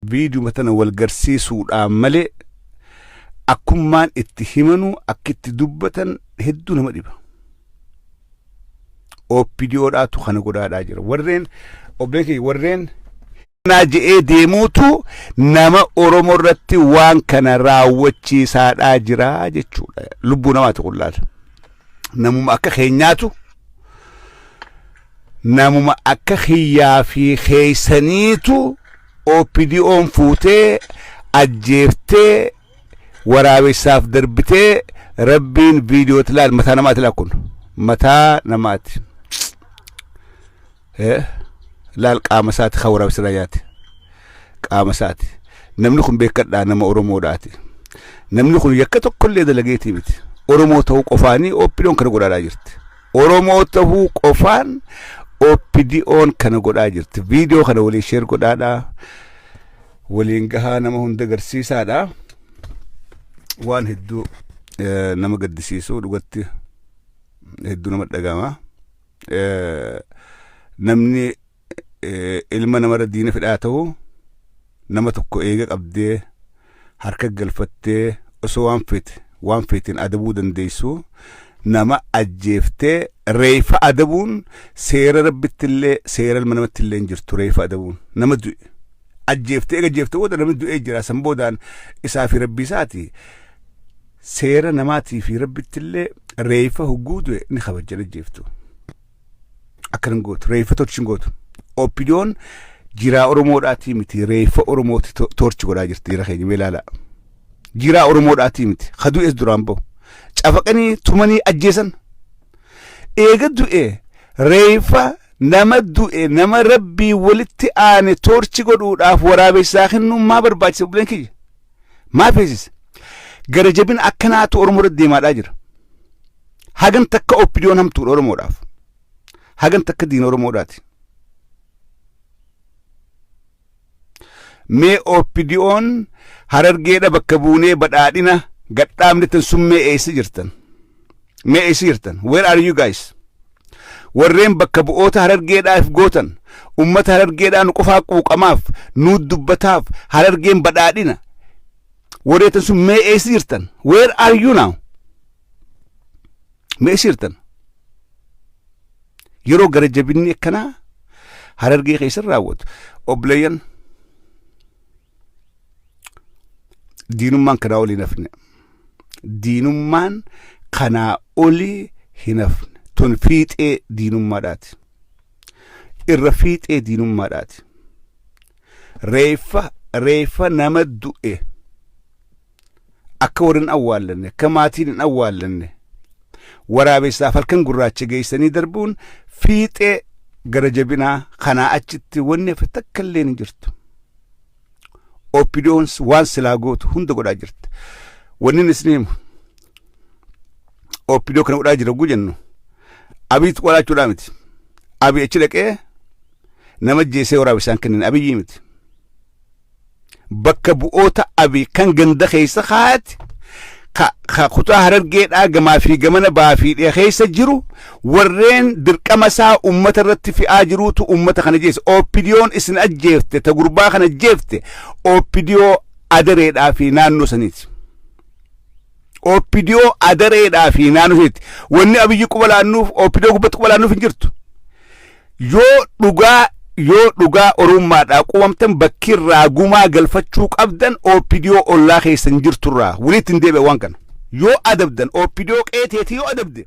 فيديو مثلا والقرسيس والعمل أكون مان اتهمنوا أكيد دبة هدونا مريبا أو فيديو راتو خنا قدا راجر ورين أبليكي ورين ناجي ديموتو نما أورمورتي وان كان راوتشي ساد أجرا جتشو لبونا ما تقول لا نمو أكا خيناتو نمو أكا خيا في خيسانيتو أو فيديو فوتي أجيفتي ورابي ساف دربتي ربين فيديو تلال متى نمات لكن متى نمات لا القامسات خورا بسرايات قامسات نملكم بيكدا نما اورمو داتي نملكم يكتو كل دلغيتي بيت اورمو تو قفاني او بيدون كن غدا جرت اورمو تو قفان او بيديون كن غدا جرت فيديو خنا ولي شير غدا ولي انغها نما هون دغرسيسا دا وان هدو نما قدسيسو دغتي هدو نما دغاما نمني ilma nama diina fidhaa ta'u nama tokko eega qabdee harka galfattee osoo waan feetiin adabuu dandeessu nama ajjeeftee reefa adabuun seera rabbittillee seera ilma namattillee jirtu reefa adabuun nama du'e ajjeeftee wada nama du'e jira san boodaan isaa fi rabbi isaati seera namaatii fi rabbittillee reefa huguu du'e ni kabajjan ajjeeftu akkanan gootu reefa torchin gootu opinion jira oromoodhaati miti reefa oromooti torchi godhaa jirti jira keenya meelaala jira oromoodhaati miti khadu es durambo cafaqanii tumanii ajjeesan eega du'e reefa nama du'e nama rabbii walitti aane torchi godhuudhaaf waraabessaa kennummaa barbaachisa buleen kiyya maa feesis gara jabin akkanaatu oromoo deemaadhaa jira hagan takka opinion hamtuudha oromoodhaaf hagan takka diina oromoodhaati mee opinion harargeedha bakka buunee badhaadhina gadhaamne tan summee eessa jirtan mee eessa jirtan where are you guys warreen bakka bu'oota harargeedhaaf gootan ummata harargeedhaan qofaa quuqamaaf nu dubbataaf harargeen badhaadhina warreen tan summee eessa jirtan where are you now mee eessa jirtan yeroo gara jabinni akkana harargee keessa raawwatu obleyan diinummaan kanaa olii nafne diinummaan kanaa olii hinafne tun fiixee diinummaadhaati irra fiixee diinummaadhaati reefa nama du'e akka warrin awwaallanne akka maatiin hin awwaallanne waraabessaaf halkan gurraacha geessanii darbuun fiixee gara jabinaa kanaa achitti wanni hafe takka illee hin jirtu opinions waan silaa gootu hunda godhaa jirti wanni isniimu opinion kana godhaa jira gujennu abiitu walaachuudhaa miti abii achi dhaqee nama jeesee waraabessaan kennin abiyyii miti bakka bu'oota abii kan ganda keessa kaayatti ka kutaa harargeedhaa gamaa fi gamana baafii dhee keessa jiru warreen dirqama isaa ummata irratti fi'aa jiruutu ummata kana jeessa opinion isin ajjeefte ta gurbaa kana ajjeefte opinion adareedhaa fi naannoo saniiti opinion adareedhaa fi naannoo saniiti wanni abiyyi qubalaannuuf opinion gubbatti qubalaannuuf hin jirtu yoo dhugaa orummaadhaa quwamtan bakkirraa gumaa galfachuu qabdan opinion ollaa keessan jirturraa walitti hin deebi'e waan kana yoo adabdan opinion qeeteeti yoo adabde